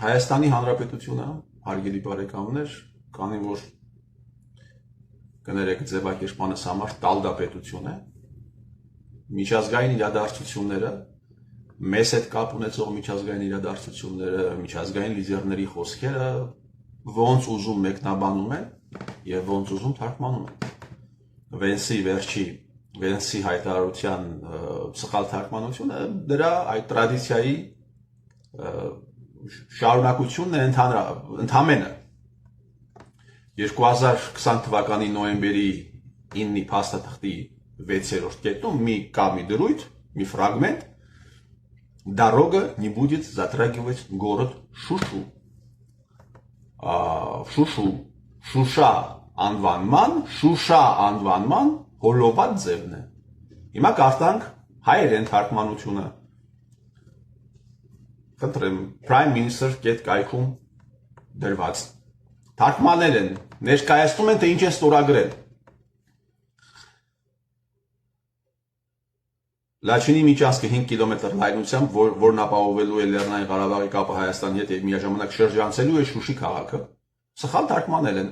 Հայաստանի Հանրապետությունը, հարգելի բարեկամներ, քանի որ կներեք ձևակերպմանս համար տալդապետություն է, միջազգային իրադարձությունները, մեզ հետ կապ ունեցող միջազգային իրադարձությունները, միջազգային լիդերների խոսքերը ոնց ուզում մեկնաբանում են եւ ոնց ուզում թարգմանում են։ Վենսի հայտարարության սխալ թարգմանությունը դրա այդ տրադիցիայի շարունակությունն է ընդհանրապես 2020 թվականի նոյեմբերի 9-ի փաստաթղթի 6-րդ կետում կա մի դրույթ, մի ֆրագմենտ, «Дорога не будет затрагивать город Շուշու»։ Շուշա անվանման հոլովատ ձևն է։ Հիմա կարդանք հայերեն թարգմանությունը։ Խնդրեմ, Prime Minister կայքում դրված թարգմանել են, ներկայացնում են, թե ինչ են ստորագրել։ Լաչինի միջանցքը 5 կիլոմետր լայնությամբ, որն ապահովելու է Լեռնային Ղարաբաղի կապը Հայաստանի հետ եւ միաժամանակ շրջանցելու է Շուշի քաղաքը, սխալ թարգմանել են։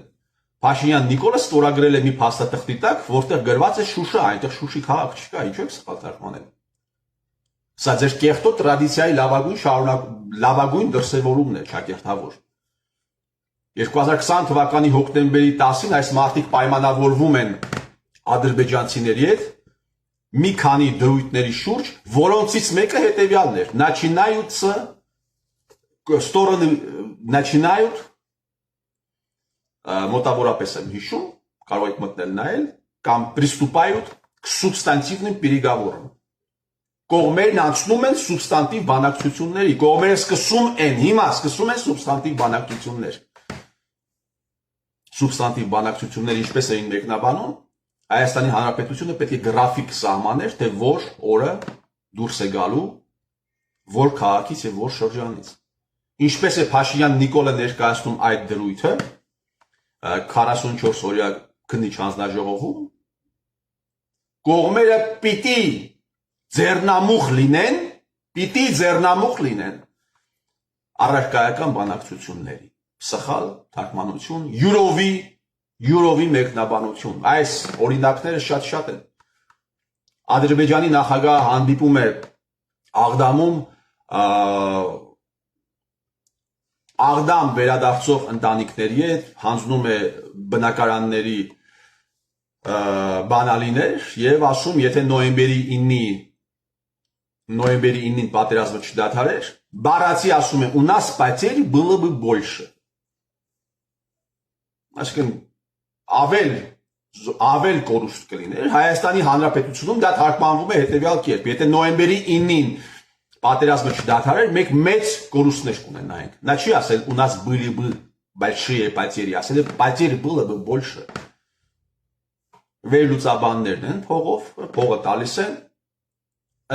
Փաշինյան Նիկոլը ստորագրել է մի փաստաթղթի տակ, որտեղ գրված է Շուշա, այնտեղ Շուշի քաղաք չկա, ինչու եք սխալ թարգմանել։ Սա ձեր կեղտոտ տրադիցիայի լավագույն դրսևորումն է, ճակերտավոր։ 2020 թվականի հոկտեմբերի 10-ին այս մարդիկ պայմանավորվում են ադրբեջանցիների հետ մի քանի դրույթների շուրջ, որոնցից մեկը հետևյալն էր. начинают մոտավորապես եմ հիշում, կարող եք մտնել նայել, կամ приступают к субстантивным переговорам։ Կողմերն անցնում են սուբստանտիվ բանակցությունների, կողմերը սկսում են սուբստանտիվ բանակցություններ։ Սուբստանտիվ բանակցությունները ինչպես էին մեկնաբանում, Հայաստանի Հանրապետությունը պետք է գրաֆիկ սահմաներ, թե որ օրը դուրս է գալու, որ քաղաքից եւ որ շրջանից։ Ինչպես է Փաշինյան Նիկոլը ներկայացնում այդ դրույթը 44 օրյա քննիչ հանձնաժողովում, կողմերը պիտի ձեռնամուխ լինեն առարկայական բանակցությունների։ Սխալ թարգմանություն, յուրովի մեկնաբանություն։ Այս օրինակները շատ են։ Ադրբեջանի նախագահը հանդիպում է Աղդամում Աղդամ վերադարձող ընտանիքների հետ, հանձնում է բնակարանների բանալիներ եւ ասում, եթե նոյեմբերի 9-ին պատերազմը չդադարեր, բառացի ասում է, у нас потерь было бы больше։ Այսինքն ավել կորուստ կլիներ, Հայաստանի Հանրապետությունում դա թարգմանվում է հետևյալ կերպ, եթե նոյեմբերի 9-ին պատերազմը չդադարեր, մենք մեծ կորուստներ կունենայինք։ Նա չի ասել, у нас были бы большие потери, ասել է, потерь было бы больше։ Վերլուծաբաններն են փողը տալիս են,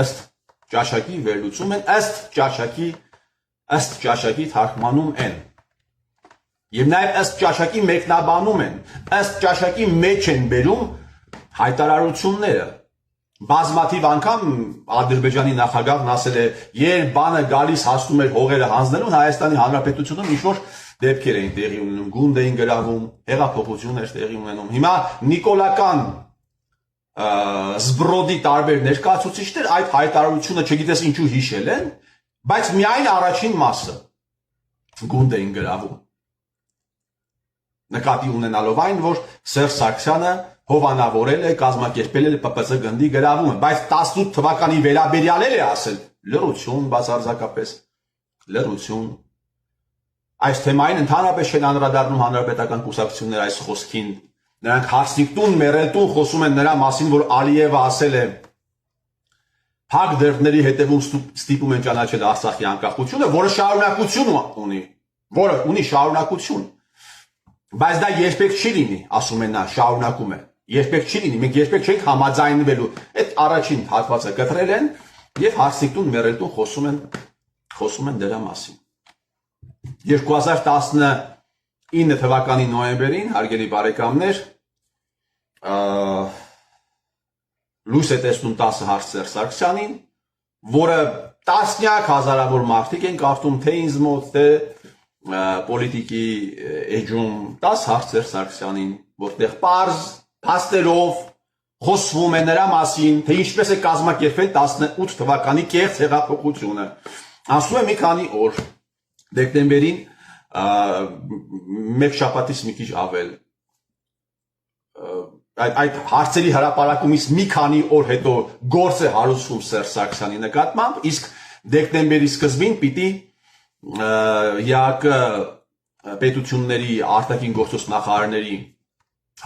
ըստ ճաշակի վերլուծում են, ըստ ճաշակի թարգմանում են։ Եվ նաև ըստ ճաշակի մեկնաբանում են, ըստ ճաշակի մեջ են բերում հայտարարությունները։ Բազմաթիվ անգամ Ադրբեջանի նախագահն ասել է, երբ բանը գալիս հասնում էր հողերը հանձնելուն, Հայաստանի Հանրապետությունում ինչ-որ դեպքեր էին տեղի ունենում, գունդ էին գրավում, հեղափոխություն էր տեղի ունենում։ Հիմա նիկոլական զբրոդի տարբեր ներկայացուցիչներ այդ հայտարարությունը չգիտես ինչու հիշել են, բայց միայն առաջին մասը գունդ էին գրավում։ Նկատի ունենալով այն, որ Սերժ Սարգսյանը հովանավորել է, կազմակերպել է ՊՊՑ գնդի գրավումը, բայց 18 թվականի վերաբերյալ է ասել, լրություն բացարձակապես, լրություն։ Այս թեմային ընդհանրապես չեն անդրադառնում հանրապետական կուսակցությունները այս խոսքին, նրանք հարսնիքտուն, մեռելտուն խոսում են նրա մասին, որ Ալիևը ասել է փակ դերքների հետևում ստիպում են ճանաչել Արցախի անկախությունը, որը շարունակություն, բայց դա երբեք չի լինի, ասում է նա, շարունակում է, երբեք չի լինի, մենք երբեք չենք համաձայնվելու, այդ առաջին հատվածը կտրել են եւ հարսնիքտուն, մեռելտուն խոսում են դրա մասին։ 2019 թվականի նոյեմբերին, հարգելի բարեկամներ, լույս է տեսնում 10 հարց Սերժ Սարգսյանին, որը տասնյակ հազարավոր մարդիկ են կարդում թե ինձ մոտ, թե պոլիտիկի էջում 10 հարցեր Սարգսյանին, որտեղ պարզ փաստերով խոսվում է նրա մասին, թե ինչպես է կազմակերպվել 18 թվականի կեղծ հեղափոխությունը։ Ասում եմ մի քանի օր դեկտեմբերին մեկ շաբաթից մի քիչ ավել այդ հարցերի հրապարակումից մի քանի օր հետո գործ է հարուցվում Սերժ Սարգսյանի նկատմամբ, իսկ դեկտեմբերի սկզբին պիտի ՀԱԿ պետությունների արտաքին գործոս նախարարների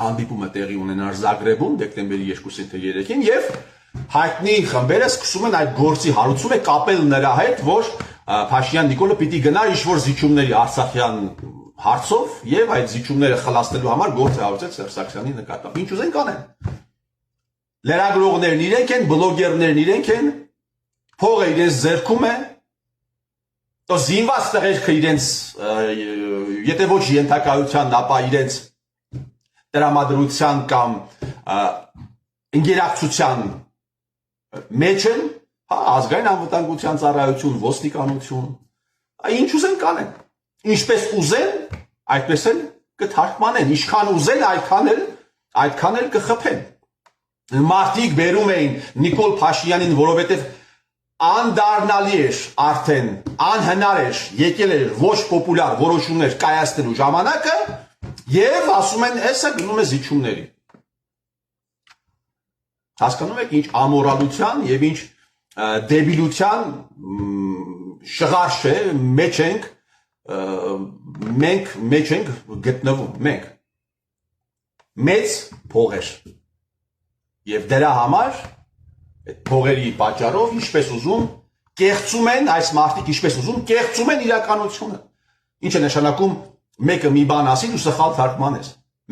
հանդիպումը տեղի ունենար Զագրեբում դեկտեմբերի 2-ին թե 3-ին եւ հայտնի խմբերը սկսում են այդ գործի հարուցումը կապել նրա հետ, որ Փաշինյան Նիկոլը պիտի գնար ինչ-որ զիջումների Արցախյան հարցով եւ այդ զիջումները խլացնելու համար գործ է հարուցել Սերժ Սարգսյանի նկատմամբ։ Ինչ ուզեն կանեն։ Լրագրողներն իրենք են, բլոգերներն իրենք են, փողը իրենց ձեռքում է, то զինված տղերքը իրենց, եթե ոչ ենթակայության, ապա իրենց տրամադրության կամ ընկերակցության մեջ են, ազգային անվտանգության ծառայություն, ոստիկանություն, ինչ ուզեն կանեն, ինչպես ուզեն, այդպես էլ կթարգմանեն, ինչքան ուզեն, այդքան էլ կխփեն։ Մարդիկ բերում էին Նիկոլ Փաշինյանին, որովհետև անդառնալի էր արդեն, անհնար էր, եկել էր ոչ պոպուլյար որոշումներ կայացնելու ժամանակը եւ ասում են, հեսա գնում է զիջումների։ Հասկանում եք ինչ ամորալության եւ ինչ դեբիլության շղարշ է մեջ ենք գտնվում, մենք մեծ փողեր եւ դրա համար այդ փողերի պատճառով ինչպես ուզում կեղծում են այս մարդիկ ինչպես ուզում կեղծում են իրականությունը։ Ինչ է նշանակում մեկը մի բան ասի ու սխալ թարգմանես,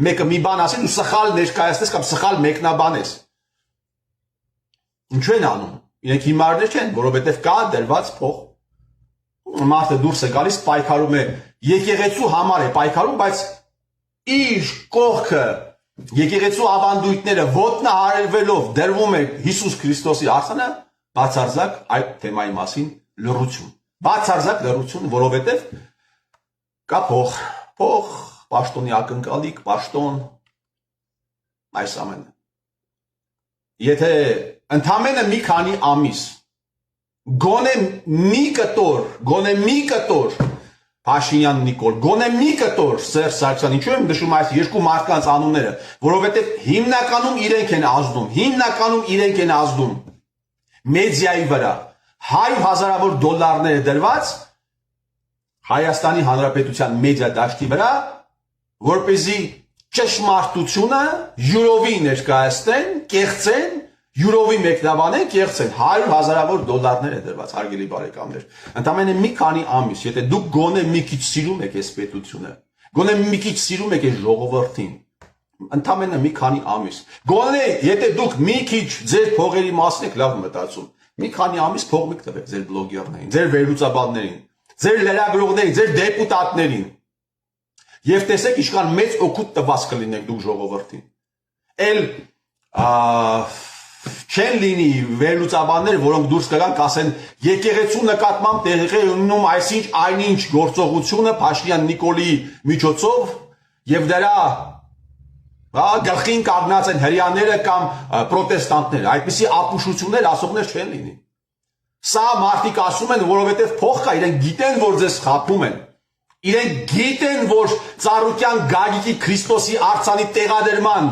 մեկը մի բան ասի ու սխալ ներկայացնես կամ սխալ մեկնաբանես։ Ինչու են անում։ Իրենք հիմարներ չեն, որովհետև կա դրված փող։ Մարդը դուրս է գալիս, պայքարում է, եկեղեցու համար է պայքարում, բայց իր կողքը եկեղեցու ավանդույթները ոտնահարվելով դրվում է Հիսուս Քրիստոսի արցանը, բացարձակ այդ թեմայի մասին լռություն։ Բացարձակ լռություն, որովհետև կա փող, պաշտոնի ակնկալիք, պաշտոն, այս ամենը։ Եթե ընդամենը մի քանի ամիս գոնե մի կտոր Փաշինյան Նիկոլ, գոնե մի կտոր Սերժ Սարգսյան, ինչու եմ նշում այս երկու մարդկանց անունները, որովհետև հիմնականում իրենք են ազդում մեդիայի վրա 100,000-ավոր դոլարներ դրված Հայաստանի Հանրապետության մեդիա դաշտի վրա, որպեսզի ճշմարտությունը յուրովի ներկայացնեն, կեղծեն, յուրովի մեկնաբանեն, կեղծեն 100,000-ավոր դոլարներ է դրված, հարգելի բարեկամներ։ Ընդամենը մի քանի ամիս, եթե դուք գոնե մի քիչ սիրում եք այս պետությունը, գոնե մի քիչ սիրում եք այս ժողովրդին, ընդամենը մի քանի ամիս, գոնե եթե դուք մի քիչ ձեր փողերի մասին եք լավ մտածում, մի քանի ամիս փող մի տվեք ձեր բլոգերներին, ձեր վերլուծաբաններին, ձեր լրագրողներին, ձեր դեպուտատներին։ Եվ տեսեք ինչքան մեծ օգուտ տված կլինեք դուք ժողովրդին։ Էլ չեն լինի վերլուծաբաններ, որոնք դուրս կգան կասեն եկեղեցու նկատմամբ տեղի ունենում այսինչ այնինչ գործողությունը Փաշինյան Նիկոլի միջոցով եւ դրա գլխին կանգնած են հрьяաները կամ պրոտեստանտները, այդպիսի ապուշություններ ասողներ չեն լինի։ Սա մարդիկ ասում են, որովհետեւ փող կա, իրենք գիտեն, որ ձեզ խաբում են։ Իրենք գիտեն, որ Ծառուկյան Գագիկի Քրիստոսի արձանի տեղադրման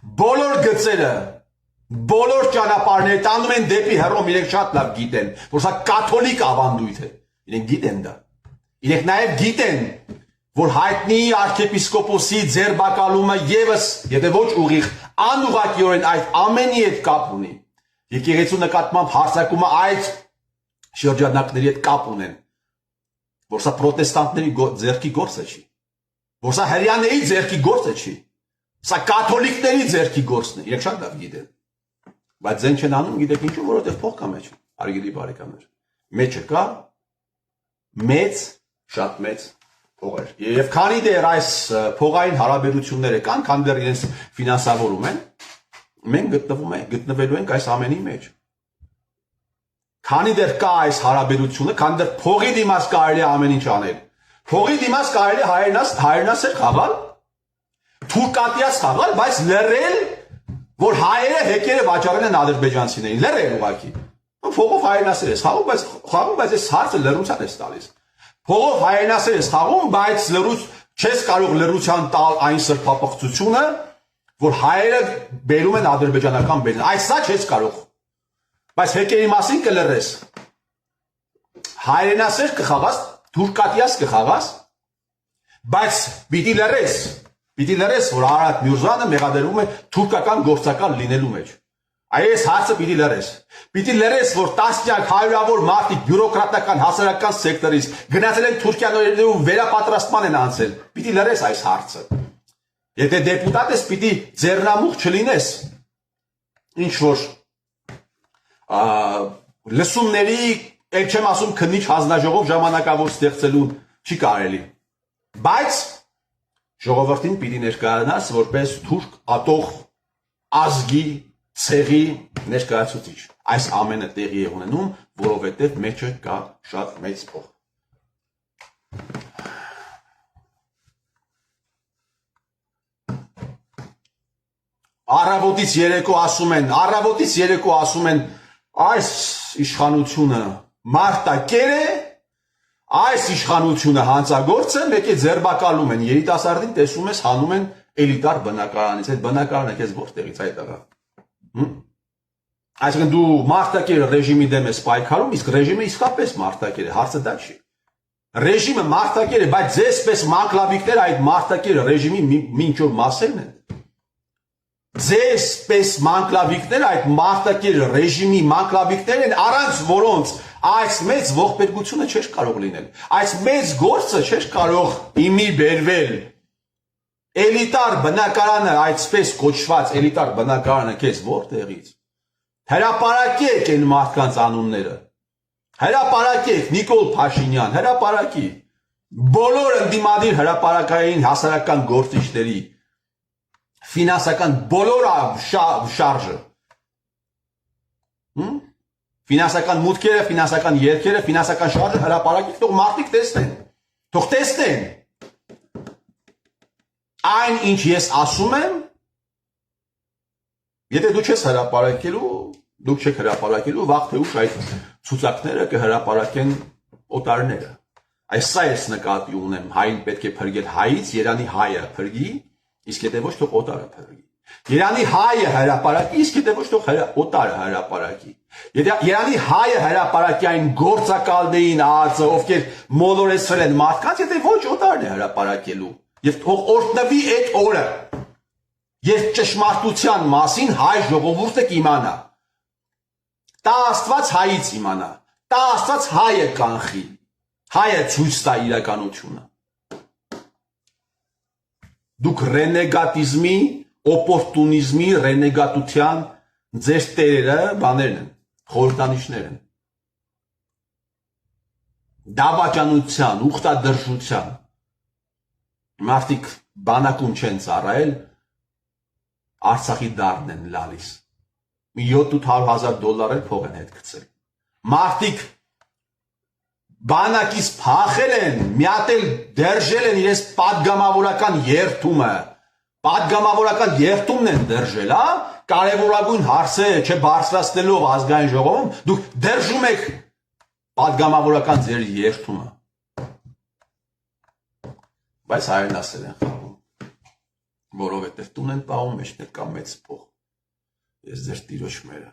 բոլոր գծերը, բոլոր ճանապարհները տանում են դեպի Հռոմ, իրենք շատ լավ գիտեն, որ սա կաթոլիկ ավանդույթ է։ Իրենք գիտեն դա։ Իրենք նաև գիտեն, որ հայտնի arczepiskopos-ի ձերբակալումը եւս, եթե ոչ ուղիղ, անուղղակիորեն այդ ամենի հետ կապ ունի։ Եկեղեցու նկատմամբ հարձակումը այդ շրջանակների հետ կապ ունեն, որ սա պրոտեստանտների ձեռքի գործը չի, որ սա հрьяաների ձեռքի գործը չի, սա կաթոլիկների ձեռքի գործն է, իրենք շատ լավ գիտեն, բայց ձեն չեն անում, գիտեք ինչու, որովհետև փող կա մեջ, հարգելի բարեկամներ, մեջը կա մեծ, շատ մեծ փողեր, եւ քանի դեռ այս փողային հարաբերությունները կան, քանի դեռ իրենց ֆինանսավորում են, մենք գտնվելու ենք այս ամենի մեջ։ քանի դեռ կա այս հարաբերությունը, քանի դեռ փողի դիմաց կարելի է ամեն ինչ անել։ Փողի դիմաց կարելի է հայրենասեր խաղալ, թուրքատիաց խաղալ, բայց լռել, որ հայերը հեկերը վաճառել են ադրբեջանցիներին, լռել ուղղակի։ Փողով հայրենասեր ես խաղում, բայց այս հարցը լռության ես տալիս։ Փողով հայրենասեր ես խաղում, բայց չես կարող լռության տալ այն սրբապղծությունը, որ հայերը բերում են ադրբեջանական բերին։ Այս սա չես կարող։ Բայց հեկերի մասին կլռես։ Հայրենասեր կխաղաս, թուրքատիաց կխաղաս, բայց պիտի լռես, որ Արարատ Միրզոյանը մեղադրվում է թուրքական գործակալ լինելու մեջ։ Այս հարցը պիտի լռես։ Պիտի լռես, որ տասնյակ հարյուրավոր մարդիկ բյուրոկրատական հասարակական սեկտորից գնացել են Թուրքիաներու վերապատրաստման են անցել։ Պիտի լռես այս հարցը։ Եթե դեպուտատ ես, պիտի ձեռնամուխ չլինես։ Ինչ որ լսումների, ել չեմ ասում քննիչ հանձնաժողով ժամանակավոր ստեղծելուն չի կարելի։ Բայց ժողովրդին պիտի ներկայանաս որպես թուրք ատող ազգի ցեղի ներկայացուցիչ։ Այս ամենը տեղի է ունենում, որովհետև մեջը կա շատ մեծ փող։ Առավոտից երեկո ասում են, այս իշխանությունը մարտակեր է, այս իշխանությունը հանցագործ է, մեկ է ձերբակալում են, երիտասարդին տեսում ես հանում են էլիտար բնակարանից, այդ բնակարանը քեզ որտեղից այդ աղա։ Այսինքն դու մարտակեր ռեժիմի դեմ ես պայքարում, իսկ ռեժիմը իսկապես մարտակեր է, հարցը դա չի։ Ռեժիմը մարտակեր է, բայց ձեզ պես մանկլավիկները այդ մարտակեր ռեժիմի մինչ որ մասերն են։ Ձեզ պես մանկլավիկները այդ մարտակեր ռեժիմի մանկլավիկներ են, առանց որոնց այս մեծ ողբերգությունը չէր կարող լինել։ Այս մեծ գործը չէր կարող իմի բերվել։ Էլիտար բնակարանը, այսպես կոչված էլիտար բնակարանը քեզ որտեղից։ Հրապարակեք այն մարդկանց անունները։ Հրապարակեք Նիկոլ Փաշինյան, հրապարակի։ Բոլոր ընդդիմադիր հրապարակային հասարակական գործիչների ֆինանսական բոլոր շարժը։ Ֆինանսական մուտքերը, ֆինանսական երգերը, ֆինանսական շարժը հրապարակեք, թող մարդիկ տեսնեն։ Թող տեսնեն։ Այն ինչ ես ասում եմ, եթե դու չես հրապարակելու, դուք չեք հրապարակելու, վաղ թե ուշ այդ ցուցակները կհրապարակեն օտարները։ Այս սա ես նկատի ունեմ, հայն պետք է փրկել հայից, Երանի հայը փրկի, իսկ եթե ոչ թող օտարը փրկի։ Երանի հայը հրապարակի, իսկ եթե ոչ թող օտարը հրապարակի։ Երանի հայը հրապարակի այն գործակալներին ԱԱԾ, ովքեր մոլորեցրել են մարդկանց, եթե ոչ օտարն է հրապարակելու։ Եվ թող օրհնվի այդ օրը, երբ ճշմարտության մասին հայ ժողովուրդը կիմանա։ Տա Աստված հայից իմանա, տա Աստված հայը կանխի, հայը ցույց տա իրականությունը։ Դուք ռենեգատիզմի, օպորտունիզմի, ռենեգատության ձեր տերերը բաներն են, խորհրդանիշներ են։ Դավաճանության, ուխտադրժության մարդիկ բանակում չեն ծառայել, Արցախի դարն են լալիս։ Մի 700,000 էլ փող են հետ գցել։ Մարդիկ բանակից փախել են, մի հատ էլ դержել են իրենց պատգամավորական երթումը։ Պատգամավորական երթումն են դержել, հա? Կարևորագույն հարցը չբարձրացնելով ազգային ժողովում, դուք դержում եք պատգամավորական ձեր երթումը։ Բայց հայրենասեր են խաղում, որովհետև տուն են պահում, մեջներ կա մեծ փող։ Ես ձեր տիրոջ մերը։